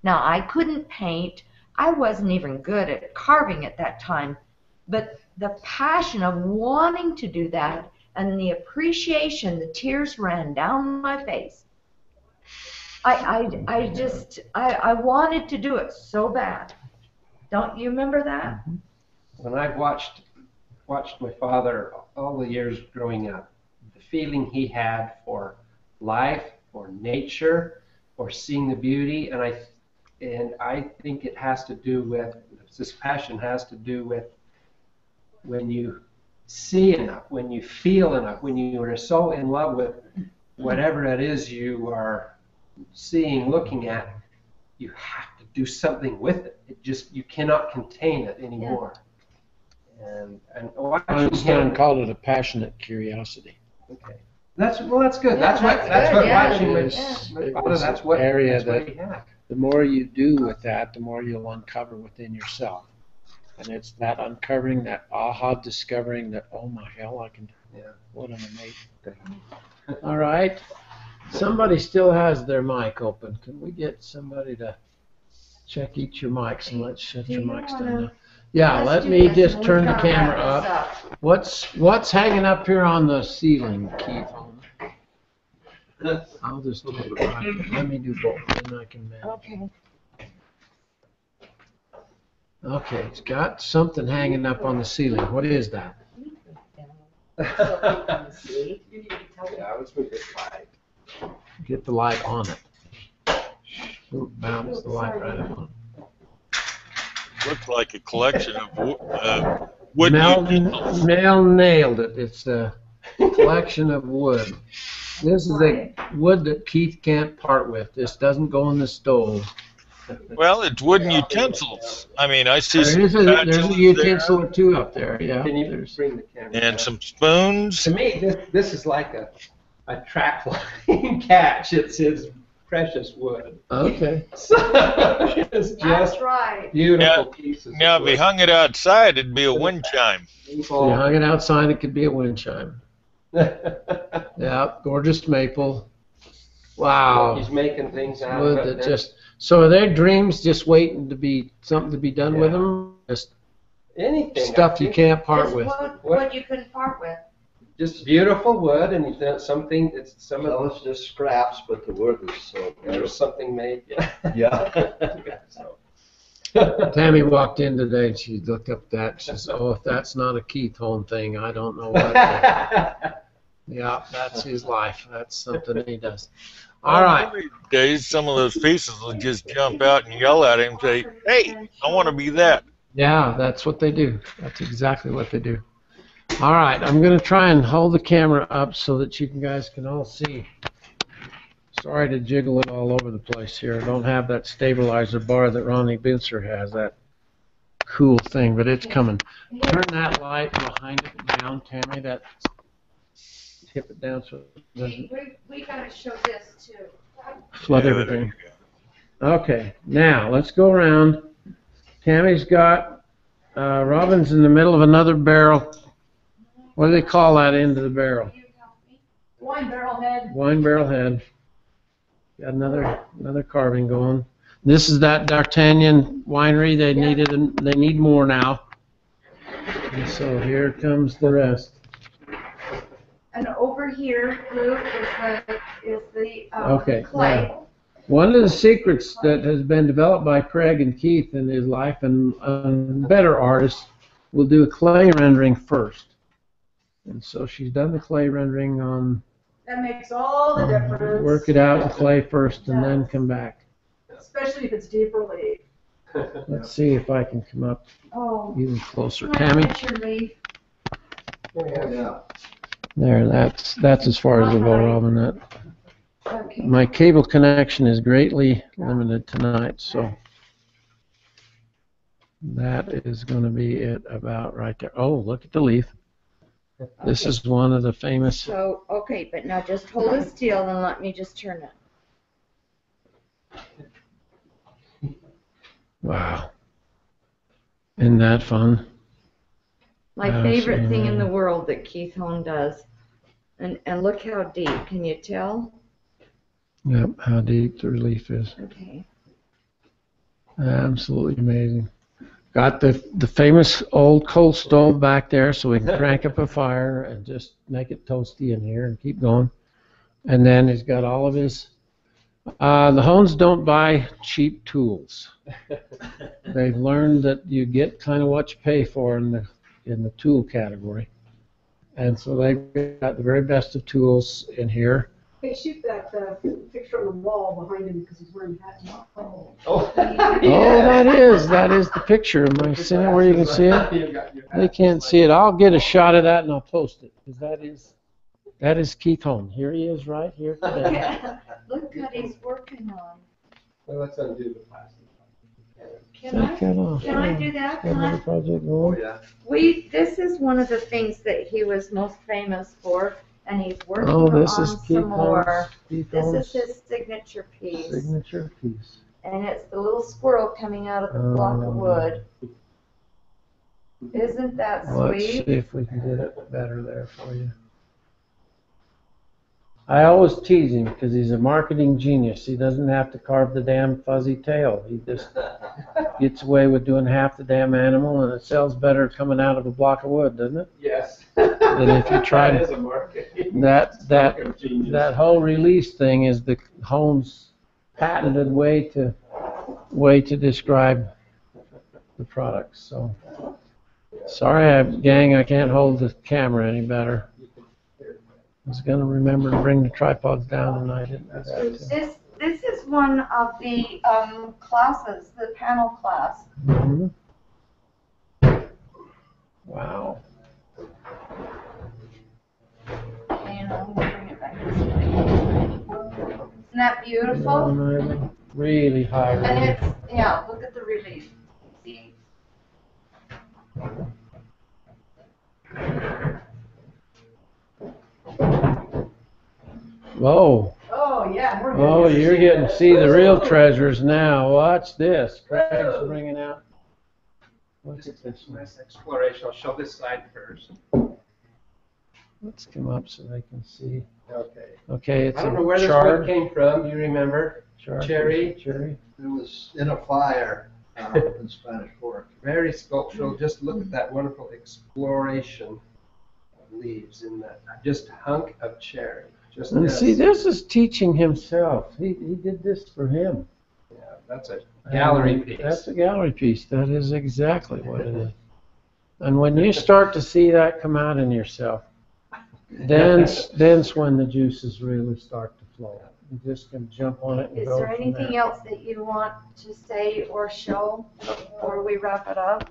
Now, I couldn't paint. I wasn't even good at carving at that time. But the passion of wanting to do that and the appreciation, the tears ran down my face. I wanted to do it so bad. Don't you remember that? When I watched my father all the years growing up, the feeling he had for life, for nature, for seeing the beauty, and I think it has to do with, this passion has to do with when you see enough, when you feel enough, when you are so in love with whatever it is you are seeing, looking at, you have to do something with it. You cannot contain it anymore. And Einstein called it a passionate curiosity. Okay. That's good. Yeah, that's what yeah. watching with It father, was that's an what area that's what that he had. the more you do with that, the more you'll uncover within yourself. And it's that uncovering, that aha discovering that, oh my hell, I can, what an amazing thing. All right. Somebody still has their mic open. Can we get somebody to check each your mics and let's shut your mics down now? Yeah, let me just turn the camera up. What's hanging up here on the ceiling, Keith? I'll just take it right. Let me do both, then I can manage. Okay. Okay, it's got something hanging up on the ceiling. What is that? Yeah, let's move this light. Get the light on it. Ooh, bounce the light right up on it. Looks like a collection of wood utensils. Mel nailed it. It's a collection of wood. This is a wood that Keith can't part with. This doesn't go in the stove. Well, it's wooden utensils. I mean, I see some There's a spatulas utensil or two up there. Yeah. Can you There's, bring the camera? and down? some spoons. To me, this is like a track line catch. It's his precious wood. okay. So it's That's just right. beautiful pieces. Now, of if he wood. hung it outside, it'd be a wind chime. If you hung it outside, it could be a wind chime. Yeah, gorgeous maple. Wow. He's making things out Wood of that it. just, so are their dreams just waiting to be, something to be done with Yeah. them? Just Anything. I stuff you think. can't part Just with? wood you couldn't part with. Just beautiful wood, and he's done something. It's some Well, of it's just scraps, but the wood is so there's beautiful. something made. Yeah. Yeah. So, Tammy walked in today and she looked up that. She says, "Oh, if that's not a Keith Holm thing, I don't know what." Yeah, that's his life. That's something he does. All right. One of these days, some of those pieces will just jump out and yell at him and say, "Hey, I want to be that." Yeah, that's what they do. That's exactly what they do. All right, I'm going to try and hold the camera up so that you guys can all see. Sorry to jiggle it all over the place here. I don't have that stabilizer bar that Ronnie Bincer has, that cool thing, but it's coming. Turn that light behind it down, Tammy. That tip it down so it doesn't We gotta show this too. flood everything. Okay, now let's go around. Tammy's got Robin's in the middle of another barrel. What do they call that end of the barrel? Wine barrel head. Wine barrel head. Got another carving going. This is that D'Artagnan winery. They needed, and they need more now. And so here comes the rest. And over here, Luke, is the Okay, clay. now, one of the secrets that has been developed by Craig and Keith in his life, and better artists will do a clay rendering first. And so she's done the clay rendering on. That makes all the difference. Work it out in clay first and then come back. Especially if it's deep relief. Let's see if I can come up Oh. even closer. My Tammy? picture leaf. Yeah. There, that's as far as we'll go, Robin. That Okay. my cable connection is greatly limited tonight, so that is going to be it about right there. Oh, look at the leaf. This is one of the famous. So, okay, but now just hold it still and let me just turn it. Wow. Isn't that fun? My favorite thing in the world that Keith Holm does. And look how deep. Can you tell? Yep, how deep the relief is. Okay. Absolutely amazing. Got the famous old coal stove back there so we can crank up a fire and just make it toasty in here and keep going. And then he's got all of his, the Hones don't buy cheap tools. They've learned that you get kind of what you pay for in the tool category. And so they've got the very best of tools in here. Hey, shoot that picture on the wall behind him because he's wearing a hat. Oh, Oh, that is the picture. Am I seeing it where you can see it? They can't see it. I'll get a shot of that and I'll post it, because that is Keith Holm. Here he is right here today. Look what he's working on. well, let's undo the plastic. Can I do that? Can Another I? project Oh, going? yeah. This is one of the things that he was most famous for, and he's working Oh, on this is Keith some more. Holm's, Keith This Holm's is his signature piece, signature piece. and it's the little squirrel coming out of the block of wood. Isn't that Let's see sweet? if we can get it better there for you. I always tease him because he's a marketing genius. He doesn't have to carve the damn fuzzy tail. He just gets away with doing half the damn animal, and it sells better coming out of a block of wood, doesn't it? Yes. Than if you tried That is a market. that whole release thing is the Holmes patented way to describe the products. So sorry, gang, I can't hold the camera any better. I was gonna remember to bring the tripods down, and I didn't do that. This is one of the classes, the panel class. Mhm. Wow. And I'm gonna bring it back this way. Isn't that beautiful? Really high. And it's, yeah, look at the relief. See? Whoa. Oh, yeah. We're Oh, you're getting to see the real treasures now. Watch this. Craig's Whoa. bringing out. Look at this one. Nice exploration. I'll show this side first. Let's come up so they can see. Okay. Okay, it's I don't a know where this chard. wood came from. You remember? Chard, Cherry. Cherry. It was in a fire in Spanish Fork. Very sculptural. Just look at that wonderful exploration of leaves in that just hunk of cherry. Just And as- see, this is teaching himself. He did this for him. Yeah, that's a gallery piece. That's a gallery piece. That is exactly what it is. And when you start to see that come out in yourself, then's when the juices really start to flow. You just can jump on it and Is go there from anything there. else that you want to say or show before we wrap it up?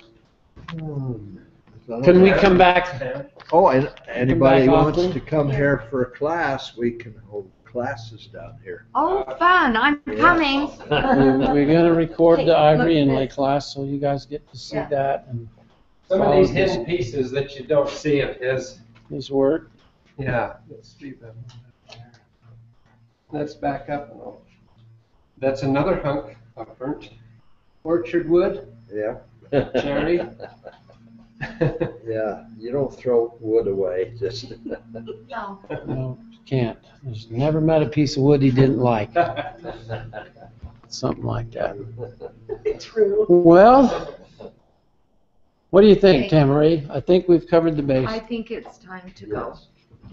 Can we come back? Oh, and anybody back wants often? to come here for a class, we can hold classes down here. Oh, fun, I'm coming. We're going to record Hey, the ivory look, inlay this. class, so you guys get to see Yeah. that and Some of follow these his- hidden pieces that you don't see of his. his work. Yeah. Let's see them. Let's back up. That's another hunk of burnt orchard wood, Yeah. cherry. Yeah, you don't throw wood away, just. No. No, can't. There's never met a piece of wood he didn't like. Something like that. True. Well, what do you think, Okay. Tamaree? I think we've covered the base. I think it's time to go.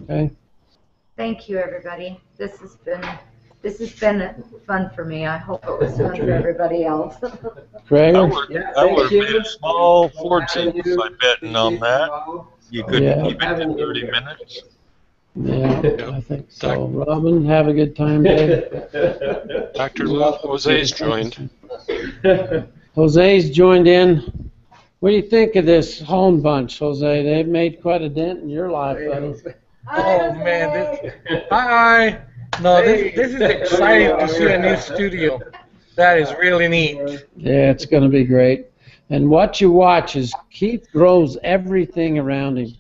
Okay. Thank you, everybody. This has been fun for me. I hope it was fun for everybody else. Craig? I would Yeah, have thank you. made a small fortune by betting on that. You couldn't Yeah. keep it to 30 minutes. Yeah, I think so. Robin, have a good time, Dave. Dr. Jose's joined. Jose's joined in. What do you think of this home bunch, Jose? They've made quite a dent in your life, buddy. Oh man, hi. No, this is exciting to see a new studio. That is really neat. Yeah, it's going to be great. And what you watch is Keith grows everything around him.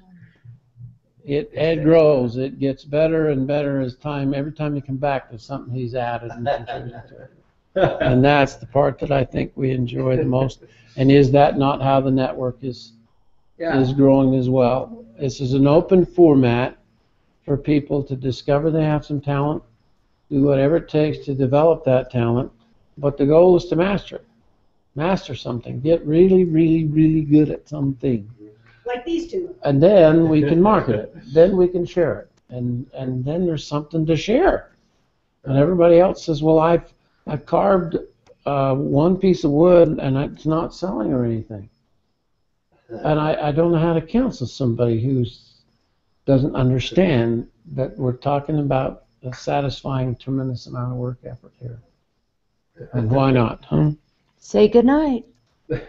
It grows. It gets better and better as time. Every time you come back, there's something he's added and contributed to it. And that's the part that I think we enjoy the most. And is that not how the network is growing as well? This is an open format for people to discover they have some talent, do whatever it takes to develop that talent, but the goal is to master it. Master something. Get really, really, really good at something. Like these two. And then we can market it. Then we can share it. And then there's something to share. And everybody else says, well, I've carved one piece of wood and it's not selling or anything. And I don't know how to counsel somebody who doesn't understand that we're talking about a satisfying tremendous amount of work effort here. And why not, huh? Say goodnight.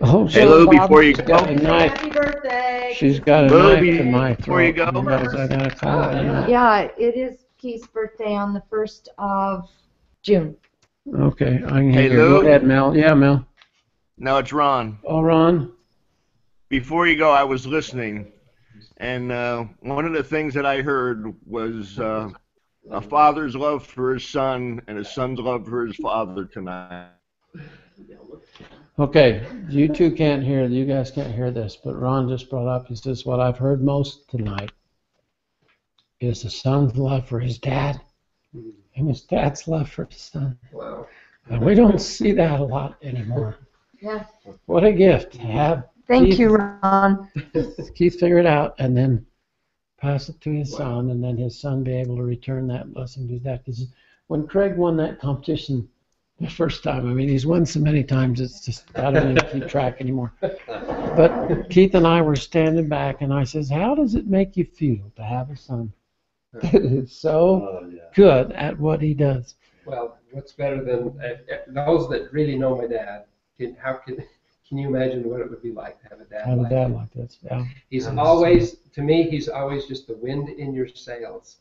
Oh, Hey, Lou, before you go, a knife. Happy birthday. She's got a Lou, knife in my throat. before you go. Because I gotta call it. Yeah, it is Keith's birthday on the 1st of June. Okay, I can Hey, hear you. Go Lou? ahead, Mel. Yeah, Mel. no, it's Ron. Oh, Ron. Before you go, I was listening, and one of the things that I heard was a father's love for his son and a son's love for his father tonight. Okay, you two can't hear, you guys can't hear this, but Ron just brought up, he says, what I've heard most tonight is the son's love for his dad and his dad's love for his son. Wow. And we don't see that a lot anymore. Yeah. What a gift to have Thank Keith- you, Ron. Keith figure it out and then pass it to his son, and then his son be able to return that blessing to his dad. Because when Craig won that competition the first time, I mean, he's won so many times, it's just, I don't even keep track anymore. But Keith and I were standing back, and I says, how does it make you feel to have a son that is so good at what he does? Well, what's better than those that really know my dad? Can you imagine what it would be like to have a dad Have a like dad him? like this, yeah. He's always, to me, he's always just the wind in your sails.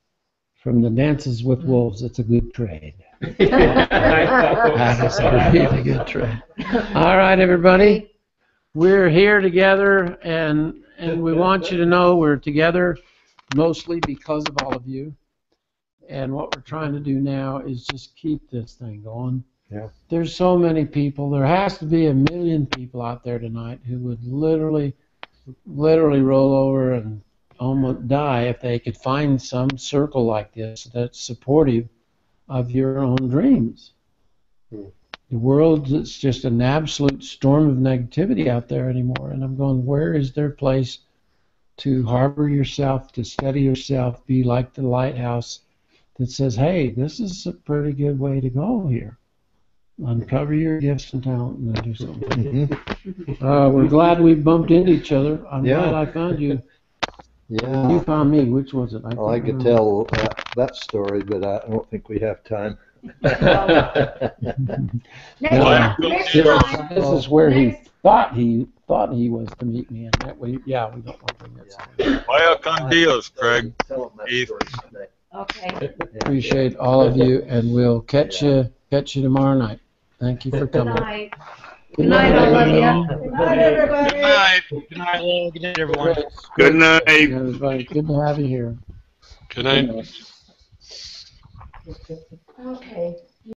From the Dances with Wolves, it's a good trade. I That is a really good trade. All right, everybody. We're here together, and we want you to know we're together mostly because of all of you. And what we're trying to do now is just keep this thing going. Yeah. There's so many people. There has to be 1 million people out there tonight who would literally roll over and almost die if they could find some circle like this that's supportive of your own dreams. The world is just an absolute storm of negativity out there anymore, and I'm going, where is their place to harbor yourself, to steady yourself, be like the lighthouse that says, hey, this is a pretty good way to go here. Uncover your gifts and talent and then do something. We're glad we bumped into each other. I'm glad I found you. Yeah. You found me. Which was it? Well, I could tell that story, but I don't think we have time. Next time. This is where he thought he was to meet me, and that we don't want to bring that. Vaya con Dios, Craig. Keith. Okay. Appreciate all of you, and we'll catch you tomorrow night. Thank you for Good coming. night. Good night, all of you. Good night, everybody. Good night. Good night, Lou. Good night, everyone. Good night. Everybody, good to have you here. Good night. Okay.